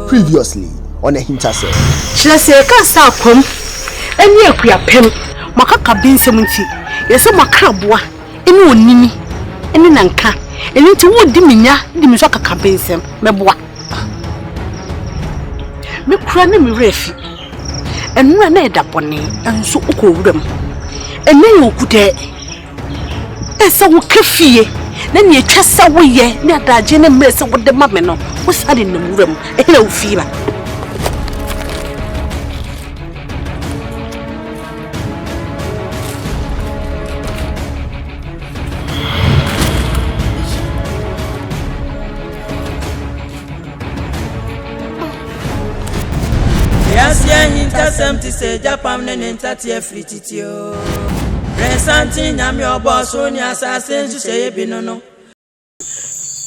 Previously on AHINTASEM. Chilese ka sa kom eni akua pem makaka binsemunti yese makraboa eni onini eni nanka eni ti wodi minya di mi so kaka binsem meboa me kura na mi refi enura na edabone enso okowuram eni yokude esa wo kafie na ne atwa sa wo ye ne adaje ne mrese wo de mame no wo sade ne muram ehna wo fiira AHINTASEM ti se Japan ne ntati afrititio Resanti nyame oboso ni asase nsuye bino no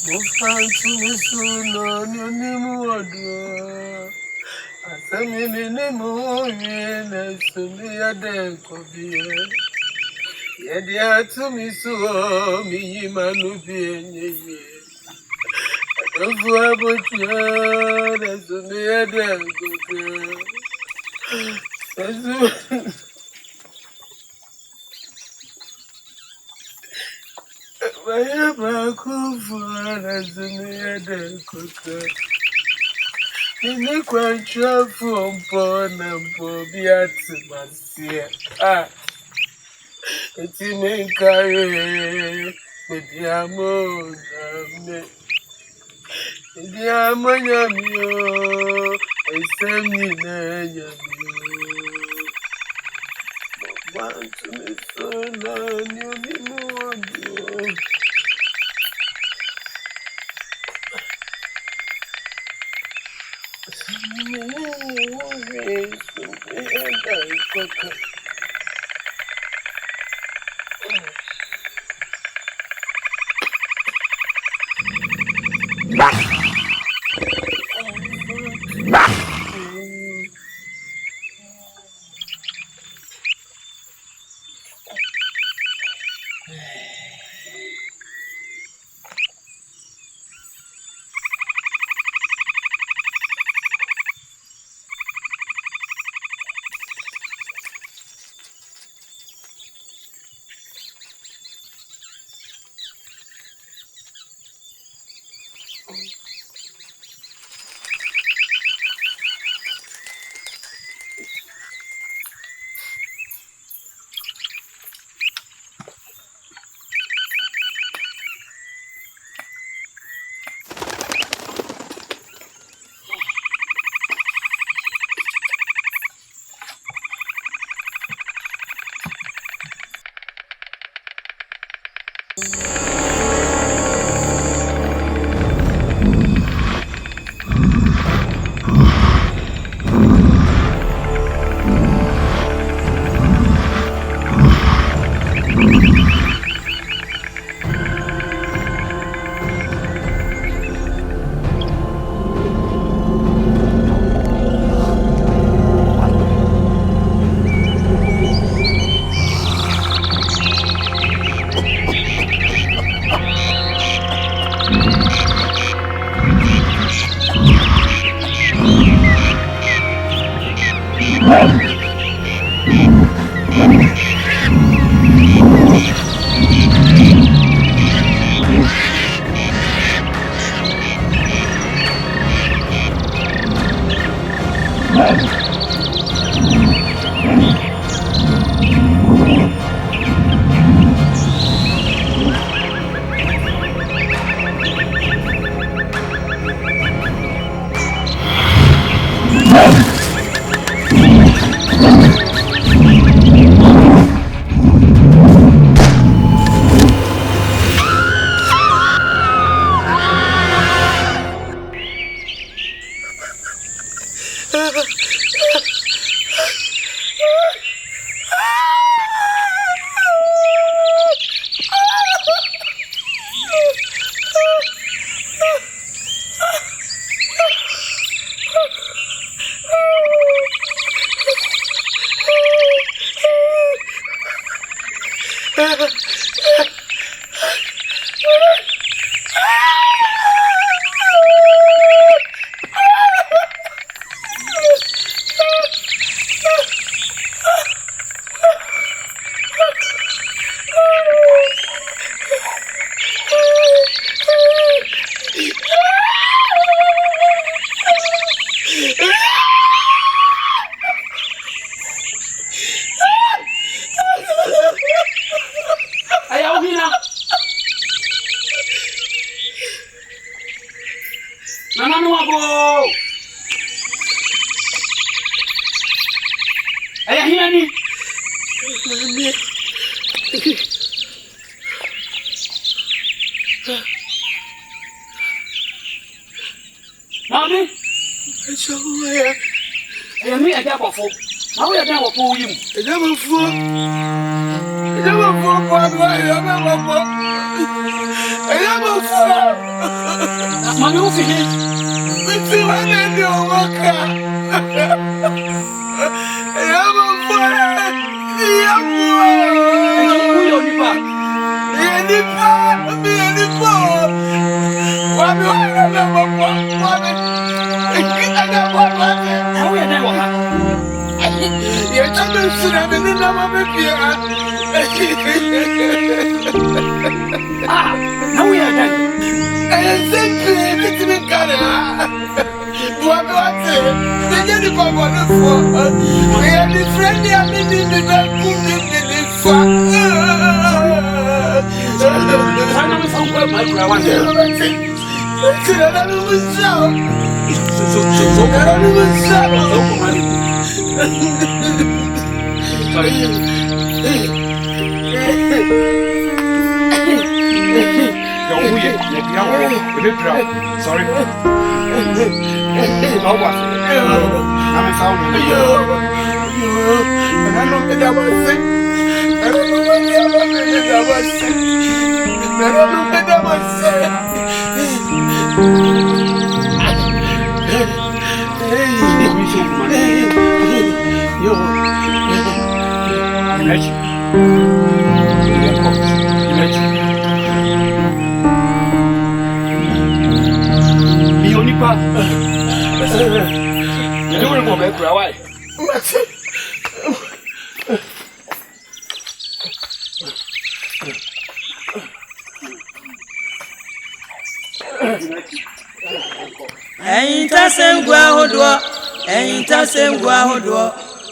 Mufantu misuno nyonimu odo Asemi minimu yene sumi yade kobiye Yedi atu misuo miyimanu bienye Adofu abochia na sumi yade kobiye Waya bakufu na sumi yade kobiye Nini kwa chafu mpona mpobiati masia Eti menkare Mediamo nyamio Esemi na nyamio Mwantu misona nyoni mwodio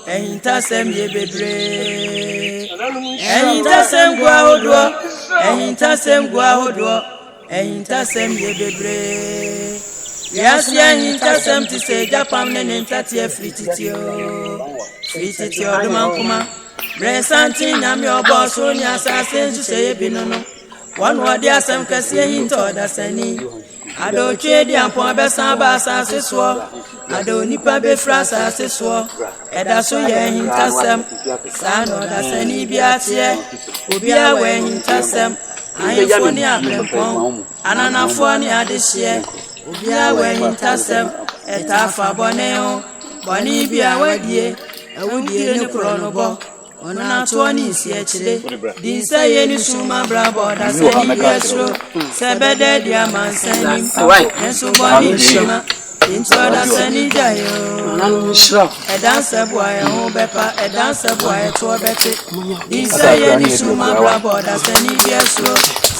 AHINTASEM ye bebre. AHINTASEM ye bebre. Yes, AHINTASEM to say Japan and entatia frititio. Frititio the mankuma. Resantin am your boss on your assassin to say binono. One word yasam kasi into the seni. I don't trade and point besamba assassin. I don't nipa be frasa assessor. Edaso ye AHINTASEM. Sano da seni biatie. Obia we AHINTASEM. Ayefoni abrempon. Ananafoni adehye. Obia we AHINTASEM. Etafa boneo. Boni bia wadie. Awudie ne kronobo. Ona tuoni isi echile. Din say ye ni suma brabo da seni biasro. Sebede dia manseni. Enso boni shima. Into the sunny day, a dancer boy, oh, Beppa, a dancer boy, to a betty. Inside any summa brabo, that's any yes,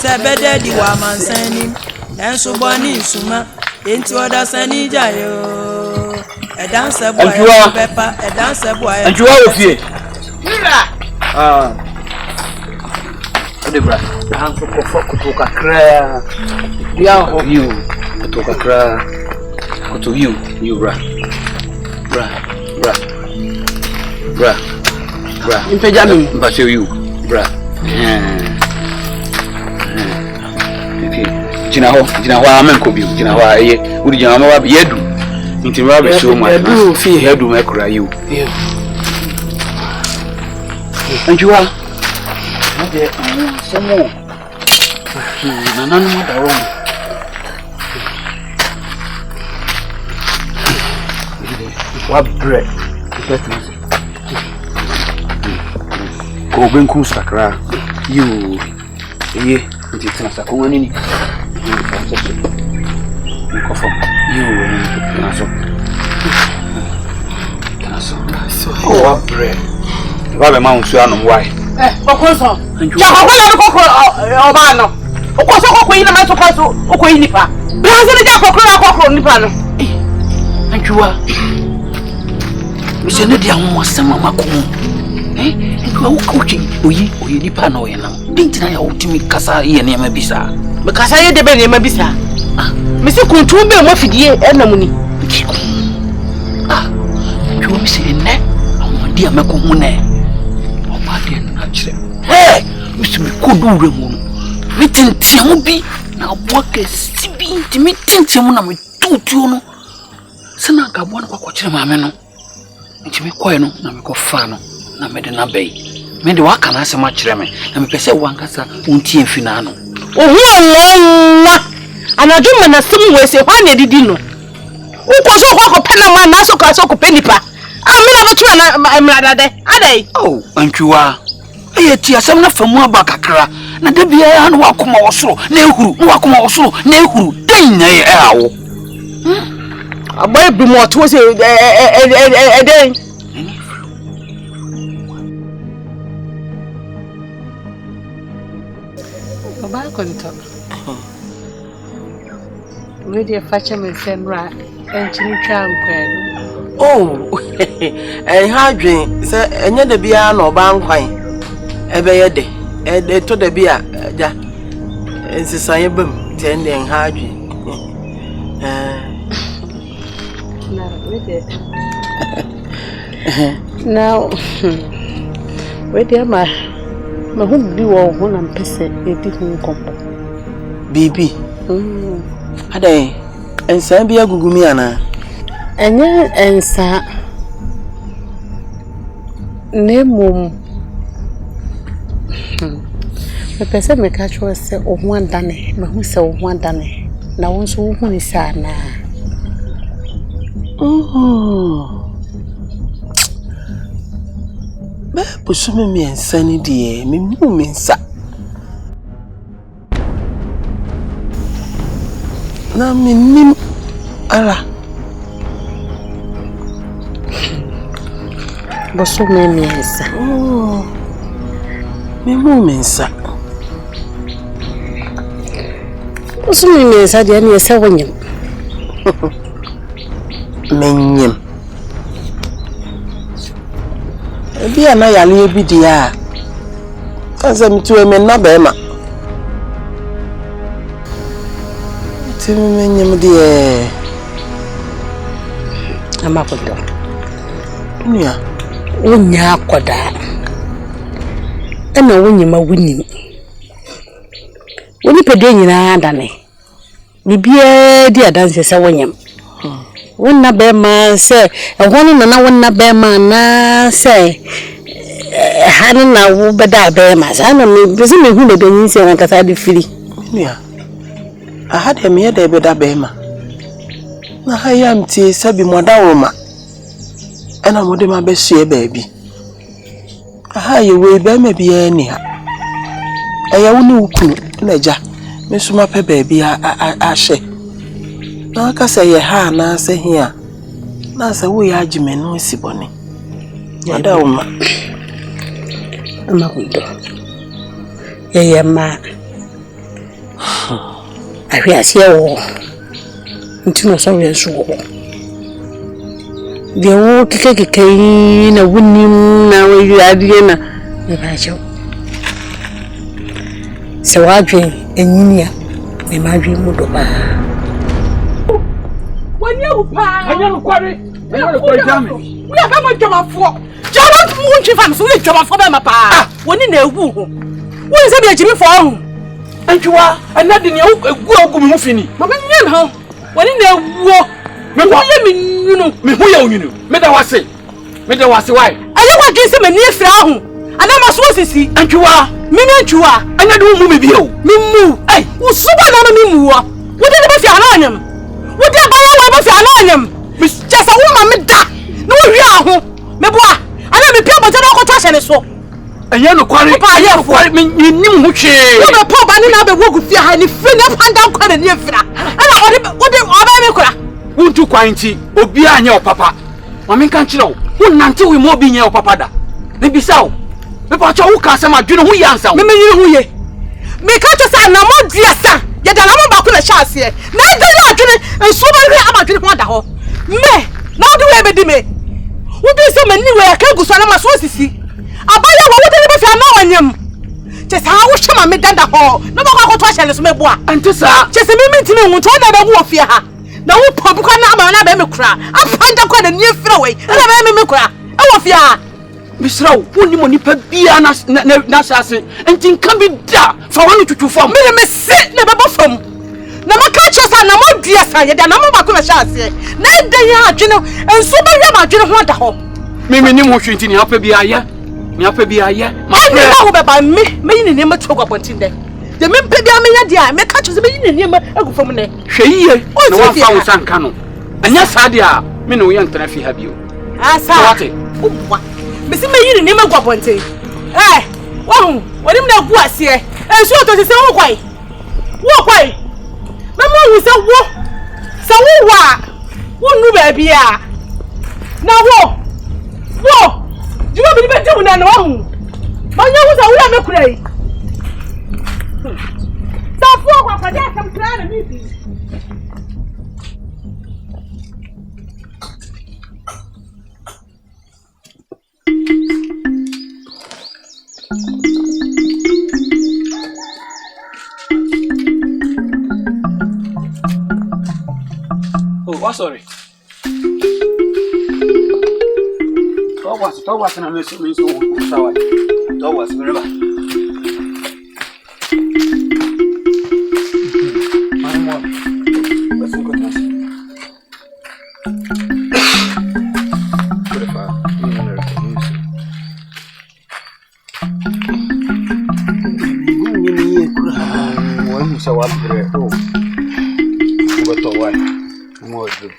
Sabede, the woman sending, and so bonny summa, into the sunny day, a dancer boy, Beppa, a dancer boy, and you are with you. Debra, Uncle Coca Cra, we are of you, Coca Cra. To you, bra. Bra. Impejami. But you, bra. Jina ho amenko bi. Jina ho aye. Udi jina ma wa yedu. Nti ma be so ma. Yedu fi yedu ma kura you. Anjuwa. Ade somo. Nanu mo da wo. What bread? Go benkum sakra. You. Ye, nti tena sakon ani ni. Ko fo. You tena so. Oh, what bread? Ba ma unsu anu why? Kokoso. Ja kokola kokko oba no. Okoso kokko yi na ma so kwaso okoyi nipa. Blanze ni ja kokko nipa no. Anjuwa. Mise ne dia ho asema makomo. Nduwa wukochi oyi nipa na oyena. Dintina ya utimi kasa ye ne ma bisa. Me kasa ye de be ne ma bisa. Mise kuntu be mo fidie enam ni. Njuwa mise ne amodi amakomo ne. Oba de na kire. Mise me kodu remu. Me tintia mo bi na aboa ka sibi ntimi tintia mo na me tutuo no. Sana ka boa na kwa kire maame no. Nti me koe no na me ko fa no na me de na bai. Me de waka na asema kire me na me pese wankasa untie mfina no. Ohu Allah. Anaduma na simu we se hwane didi no. Uko so kwa pena ma na so ka so ko penipa. Amina betu na amrada de. Adai. Oh, anjuwa. Ayeti asem na famu aba kakra. Na de bia ya no wakoma wosoro na ehuru, no wakoma wosoro na ehuru. Den na e awo. Aboy bi mo to se den. Baba konto. We dey fache me senra enchini twa nkwan. Oh, ha dwen se enye de bia na oba nkwan. Ebe ye de. E to de bia ja. Ensisanye bam ten den ha dwen. Now, where dear my home be all one and pese a different combo. Bibi. Ade, and Sambia Gugumiana. And yeah, and sa name the person may catch was of one dane, but who saw one dane. Now, one so who is sad now. Pushme me and Sunny dear, me moving sa. Na me nim ala. Bosu me sa. Oh, me moving sa. Bosu me sa dear me sa wanyam. Menyem. Bia na yale bi dia. Azam tu me na be ma. Ti menyem dia. Amakodo. Nya. Wonya akoda. Ena wonyima wonyim. Woni pede nyina adane. Bibia di adanse se wonyam. Wonna be ma se ehonu na wonna be ma na se hanu na wo beda be ma sa na me bese me hu bebe nyi se wankasa de firi nia aha de me de beda be ma na ha yam tie sabi moda wo ma ena mode ma be hye baabi aha ye we be ma bia ni ha eya wo ni wukunu na ja me suma pe baabi a hye na ka se ye ha na se hia na se wo ya agime no sibone moda wo ma amakudo ye ma ahwe asie wo ntino so we nso wo de wo keke na wunim na wo adie na e ba cho se wadwe enyinia me ma dwe mu do ba Wanya upa. Wanya kwari. Me no ko jam. We are going to jam for. Jam won chi fam so we jam for be ma pa. Woni na ewu ho. Won se be jimi for ho. Anjuwa, anade ne egu ogu me ho fini. Ma nyen ho. Woni na ewu. Me ko ye me nyunu. Me ho ye onyunu. Me da wase. Me da wase why? Aye wa dwen se me ni efira ho. Ana ma so sisi. Anjuwa, me ni anjuwa. Anade wo mu me bi o. Me mu. Ai, wo suba na no me mu wo. Wo de be fi ana anyam. Wo de ba wo be fi ana anyam. Just a woman me da. No wi aho. Me boa. Ana me pia bote na ko to ahye ne so. Enya no kware. Pa ye fo. Me nim ho hwe. Wo be pa ba ni na be wogu fi ha ni fi na panda kware ni efira. Ana wo de oba me kura. Wontu kwan ti obi anya o papa. Ma me kan kire wo. Wo nante we mo obi nya o papa da. Me bisa wo. Me pa cha wo ka asem adwene ho yansa wo. Me yiri ho ye. Me ka to sa na mo duasa. Ye da na mo ba ko na sha ase. Na da ya adwene enso ba hwe amadwene ho da ho. Me na do we be di me. Wo bi se mani we ka guso na maso sisi. Abaya wo de be fi ana wanyam. Je sa wo hwe ma me danda ho. Na ba ko to ahye le so me boa. Ante sa. Je se me ntimi hu to na be wo fie ha. Na wo pop kwa na ama na be me kura. Apanda kwa na nie fira we. Na be me kura. E wo fie ha. Misra wo ni mo nipa bia na sase. Enti nka bi da. Fa wonu tutu fam. Me se na be bo fam. Na maka chosa na mo dua sa ye da na mo ba ko na sha ase. Na da ya adwene enso ba hwe ma adwene ho da ho. Me ni mo hwe enti ni apa bia ye. Ni apa bia ye. Ma pre na wo be ba me yin ni ma togwa pontin de. De me pe bia me nya dia me ka chose me yin ni ma agu fam ne. Hwe yiye. Na wa fa wo sanka no. Anya sa dia me no ye ntana fi ha bio. Asa. Wate. Uwa. Me si me yin ni ma gwa pontin. Wo woni na gu ase e. Enso to se wo kwai. Wo kwai. Mama wu se wo wa wo nu ba bia na wo jibo bi be te na no hu ma nya wo sa wo me kura yi sa fo kwa kwa da kam kura na mi bi Oh, sorry. Towas na me so sawa. Towas mereba. Mamo. Basin ko tas. Prefa. Ni kura. Mo musa wa bre. Oh. Ko to wa. Mo do.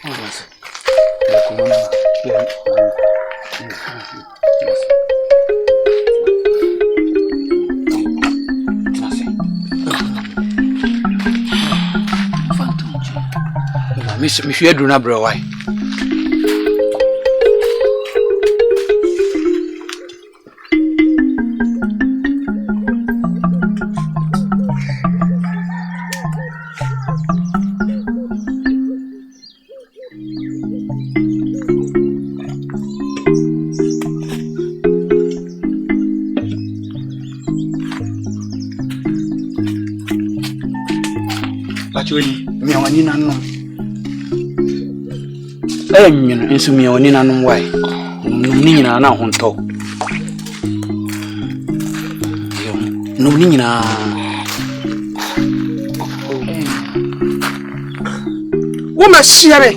Me hwe aduru na bra wai. Bachoni mi awani nanu. Enyo enso mi awani nanu wai. Ni nyina na honto. Yo, no ni nyina. Wo ma shiere.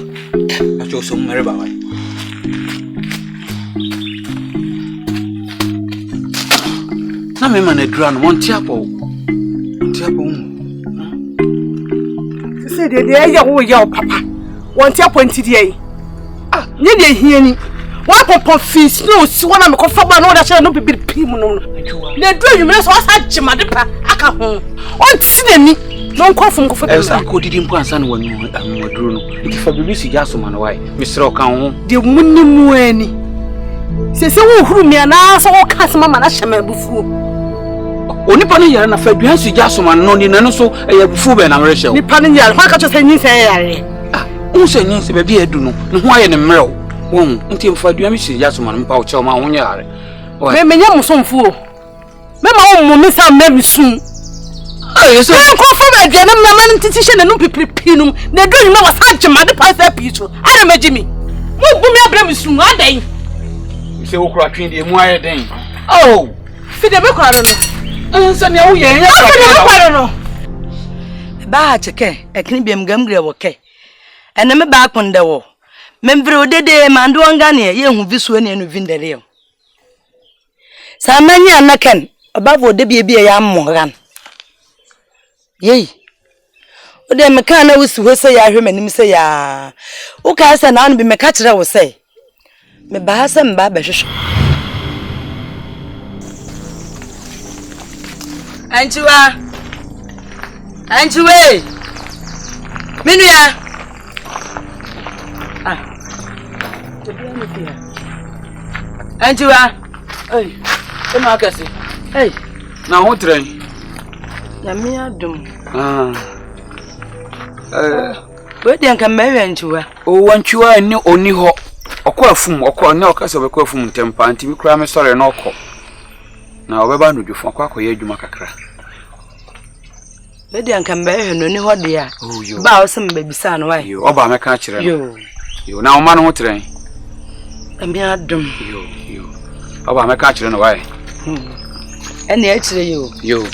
Bacho so mere ba wai. Na me ma na dura no won tiapo. Tiapo. Se de ye wo ye o papa. Won tiapo ntidi yi. Ah, nye de hiani. Wa popo fees no si wona me ko fa ba no da share no bibiri pim no. Na du anwumre so asa gyemade pa aka ho. On ti nani. No nkofo nkofo be. Esa ko didi mpo ansa no wanu anwaduro no. Nti fa bibi si jaso ma no wai. Misra ka ho. De munnimu ani. Se wo huru me na so wo ka sama ma na hyema bufuo. Onipa ne yare na fa duan si jaso ma no ni na so ya bufuo be na mre hye. Nipa ne yare kwa ka cho se nyin se yare. Ah, unse nyin se be bi edu no. Ne ho aye ne mre o. Won nti mfa duan mi si jaso ma no mpa o che o ma ho nyare. Me nya musomfuo. Me ma wo mu sa me sun. Yeso ko fo be aduane mama ntiti hye ne no pipiripi num na do nyuma wasa gyemade pa sa pi so ana magimi Mo bu me abram sum adan. Se wo kura twin de mu aye den. Oh, fi de me kwara no. Nsa ne wo ye ya kwara no. Ba cheke, ekni biem gamgre wo ke. Ene me ba konde wo. Memvre odede mando ngane ye hu visu ene no vindere yo. Samanya naken, obavo de bia ya ammoran. Yei. Ode me kan na wusu ho se ya hwe manim se ya. Wo ka se na no bi me ka kire wo se. Me ba se mba ba hwehwe. Anchiwe. Minua. Anchiwa. Hey, come on, Cassie. Hey, now what train? Yami adum. Where the can marry Anchiwa? Oh, want you are new only ho. Okwa fum, okwa no kasa be kwa fum tempa anti bi kura me sore no okọ. Na obeba no dwufo akwa akoye adwuma kakra. Where the can marry no ni ho de a. Oh yo. Ba o sem be bisa no why? Yo, oba me ka kire no. Yo, na o ma no ho tren. Yami adum. Yo. Oba me ka kire no why? Ene a kire yo. Yo.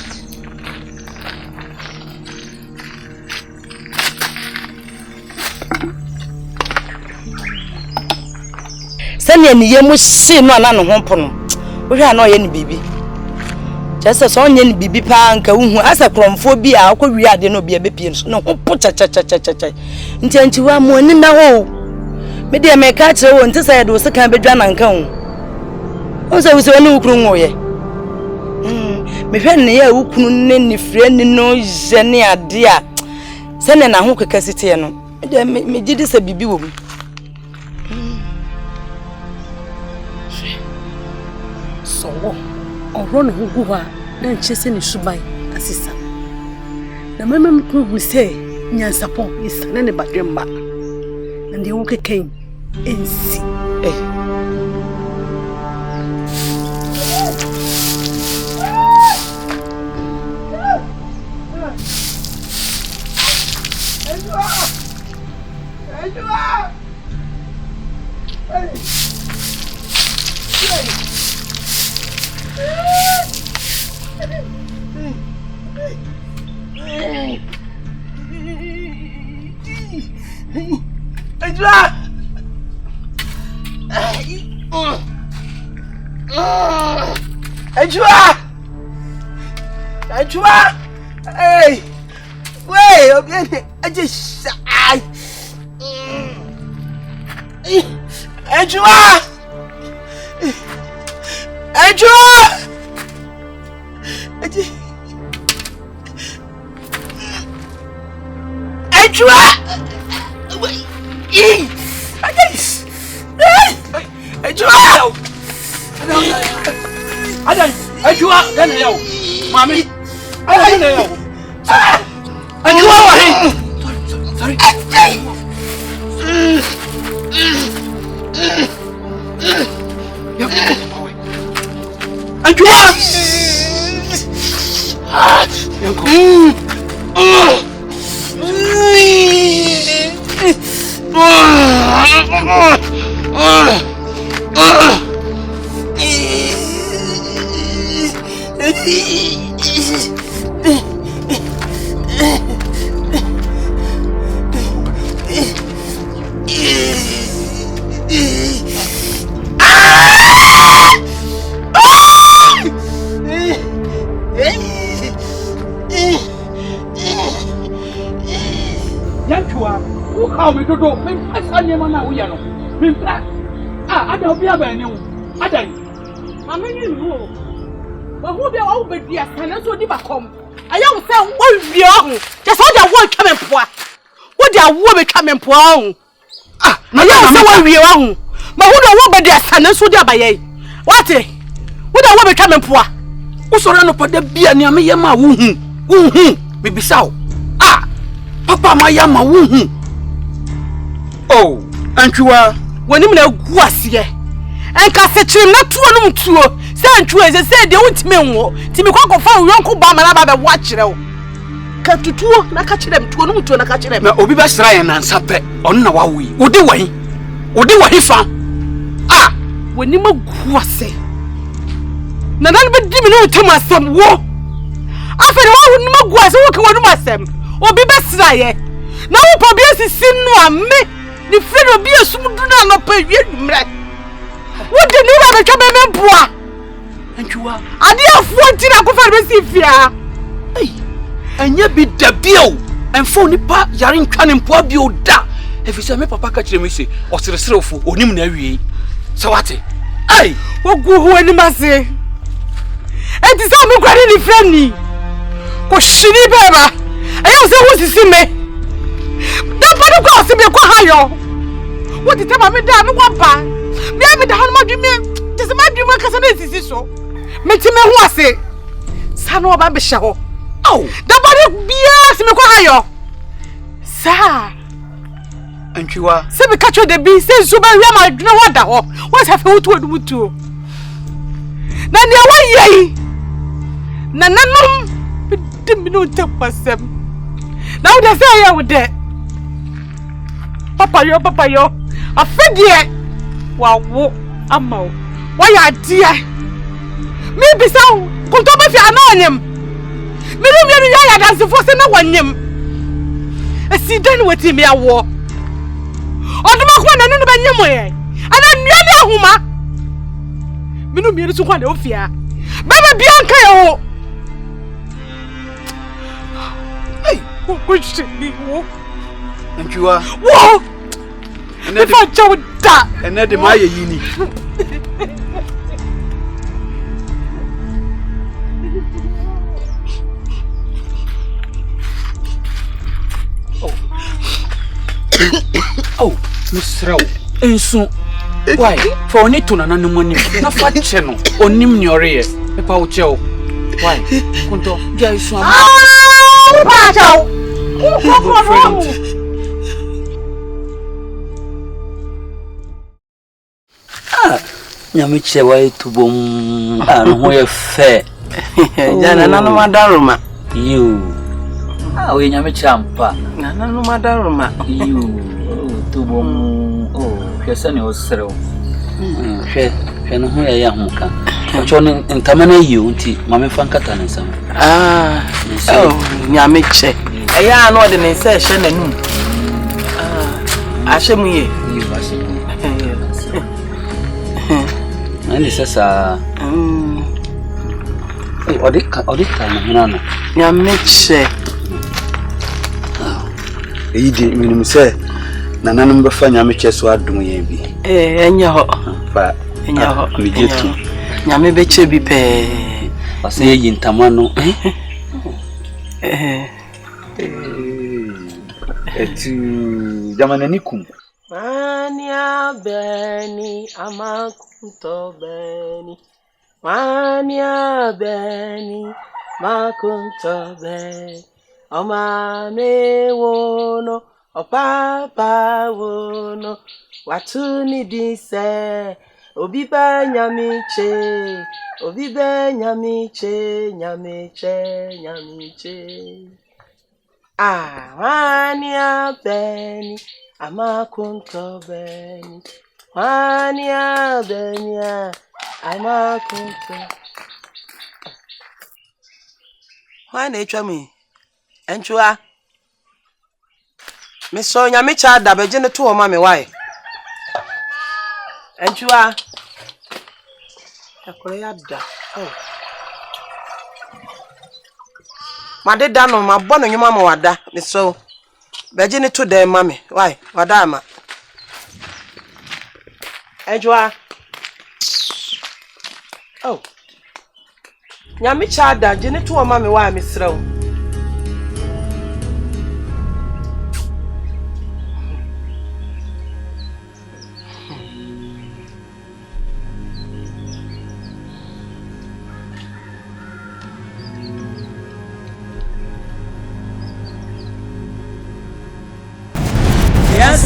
Sane ni ye mu hye no ana no ho pono. Wo hwa na o ye ni bibi. Just so onye ni bibi pa nka uhu asa kromfo bi a akwa wi ade no bia bepie no ho po cha. Nti wa mo ni na ho. Me de me ka kire wo nti say do se kan bedwa na nka ho. O se wo se ni ukuru nwo ye. Me hwa ne ya ukunu ne ni fre ni no je ne ade a. Sane na ho kekasite no. Me gidi se bibi wo mu. So ọ̀rọ̀ no hu ha na nchese ni subai asisa na memem ku se nyansapo isana ne badwemba na ndi wo keken ensi Ajua! Hey! Wait, obiane, aje sai. Ajua! Aje. Ajua! Wait. Ajua, dan yo. Mami. Dan yo. Ajua wa he. Sorry. Ajua. How me do me asanye mana wo ya no me pra ada obi aba ene wo ada mama ni nu wo hu bia wo be dia kana so di bakom aya wo se wo wie ho je so da wo twa me poa wo da wo be twa me poa ho na ya wo se wo wie ho ma hu do wo be dia kana so di abaye wate wo da wo be twa me poa wo so no pada bia ne me yema wo hu me bisa wo papa ma yama wo hu. Oh, Anchiwa, when him na guasie. Enka se chim na tuo no mtuo. Se Anchiwa se de untime nwo. Ti me kwakọ fa yonko ba ma na ba be wa kire wo. Ka tutuo na ka kire mtuo no mtuo na ka kire. Na obi ba sra ye na nsape. Ono na wawo yi. Ode wan. Odi wa hifa. Ah, woni magu ase. Na nan be di me no tamasem wo. Afere wo woni magu ase wo ke wonu masem. Obi be sraye. Na wo po bi asisi no ame. Ni frɛ obi asumdu na no pa wie numre. Wo de ni wa be twa me boa. Antwa. Ade afuo nti na ko fa be si fia. Ei. Anya bi da bio. Enfo nipa yare ntwa ne mpoa bio da. Efisɛ me papa ka kyerɛ me se ɔsereserefo onim na awie. Sɛ wate. Ai, wo gu ho ani mase. Enti sɛ me kware ni frɛ ni. Ko hiri beba. Ayo sɛ wo sisi me. Da ba ko ɔse me ko hayo. Wo tete ma me da me kwa ba. Me da hanu ma dwi me. Tese ma dwi me kasa na sisi so. Me ti me ho ase. Sa no ba be hye ho. au. Da ba bia se me ko hayo. Sa Antwa. Se be catch the be say so ba wi ma dwene ho da ho. What have you to do? Na ne wa yei. Na nanom me no tapasem. Na wo da say ya wo de. Papa yo. Afedie wa wo ama wo. Wa ya dia. Me be say ko to ba fi anonyem. Me no me ya dance for say na wanyem. Asidan wati me awo. Oduma kwa na no banyem ye. Ana nuane ahuma. Me no me so kwa na ofia. Baba bianka ye ho. Hey, what shit wo? Antwa. Wo! Ene de fa chawo da. Ene de ma ye yini. Oh, Mr. Enso. Why? For only to nana no money. Na fa cheno. Onim ni ore. Pepa wo che o. Why? Kunto, dia isu am. Pa chawo. Nyame che wa etubom. No ho ye fe. Jana nanu madaruma. You. We nyame che ampa. Nanu madaruma. You. Tubom. Hwese ne osrew. Hwe no ho ye ya hoka. Ocho ne ntamana yiu nti mame fa nkata ne nsam. Nyame che. Eya no de ne se hye nanum. Ahyem ye. You ahyem. Ani sasa. Odika na hina no. Nyame che. Eyi di minimum say na nanum be fa nyame che so adum yen bi. Enya ho. Fa Enya ho. Me jetu. Nyame be che bi pe. Ase yi ntama no. Etu jamana nikum. Mania beni amakunto beni. Mania beni makunto beni. Oma me wono, o papa wono. Watu ni dise, obibe nyamiche, obibe nyamiche, nyamiche. Ah, mania beni, amakunto beni. Mania beni, amakunto. Why na etwa me? Enchua. Me so nyame cha da beje ne to o ma me why. Enchua. Akore ya da. Oh. Made da no ma bo no nyuma ma wada. Me so beje ne to da ma me. Why? Wada ama. Enchua. Oh. Nyame cha da je ne to o ma me why me srew.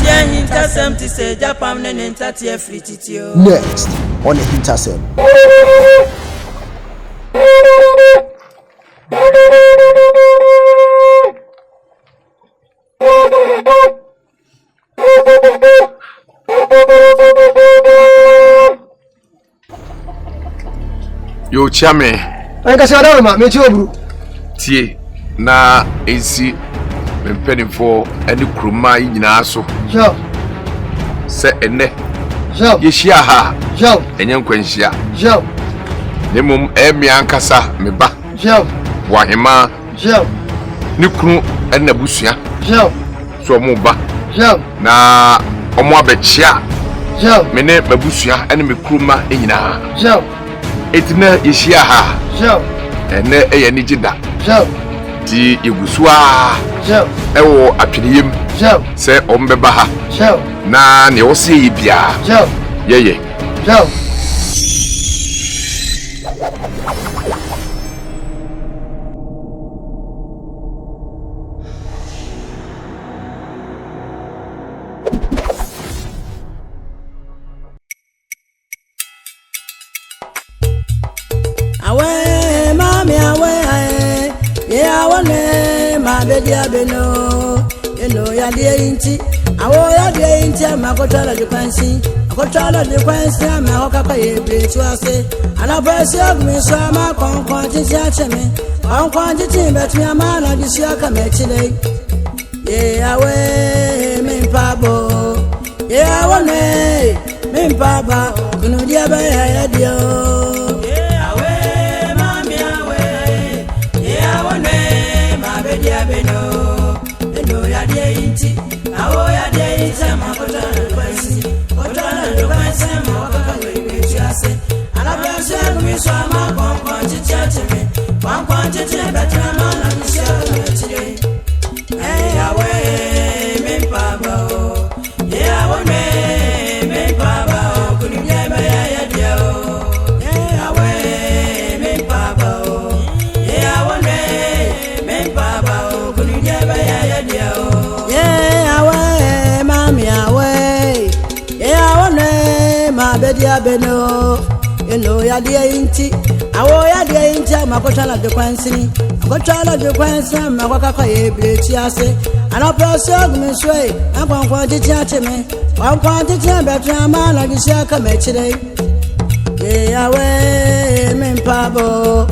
AHINTASEM to say Japan and entatia frititio. Next on AHINTASEM. Yo chame. Anka se adawo ma me ti oburu. Tie na esi me penifo ene kruma yi nyina so. Jo. Se ene. Jo. Ye hia ha. Jo. Enye nkwanhia. Jo. Nemum emi ankasa me ba. Jo. Wahema. Jo. Ni kru ene busua. Jo. So mo ba. Jo. Na omo abechia. Jo. Me ne mabusua ene me kruma enyina. Jo. Etina ye hia ha. Jo. Ene eye ni gida. Jo. Ti igusua. Jo. Ewo atwedeyem. Jo. Se ombeba ha. Jo. Na ne wo se bia. Jo. Yeye. Jo. Awe mami awe ya wane ma bedia beno eno ya de inti awo ya de inti makotala de kwansi ma hokaka ye bretu ase ana presi agmi so ma konkon titi acheme konkon titi betumi amana di sia ka mechile ye awe min pabo ye awane min paba kunu dia ba ya dio. Beno eno ya de inti awo ya de inti makotala de kwansi ma wakaka we chiase ala presi agmi so ma konkon titi acheme konkon titi betumi amana di sia ka mechile awe min paba awane min paba kunu dia ba ya dio awe min paba awane min paba kunu dia ba ya dio awe mami awe awane ma bedia beno eno ya de inti awo ya de inti makotala de kwansi ma kwaka ye bleti ase ana prosog me sway ankwankwa titi ateme kwankwa titi betra amana di sia ka mechire ye awe min pabo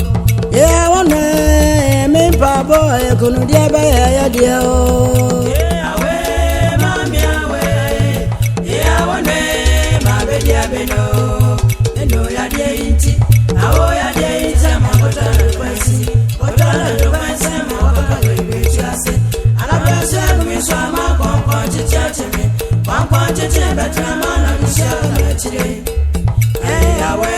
ye awane min pabo e kunu dia ba ya dia o awe mami awe ye awane ma bedia beno eno ya de inti awo ya de inti makotala de kwansi ma wakaka we bleti ase ana prosog me sway ma kwankwa titi ateme kwankwa titi betra amana di sia ka mechire awe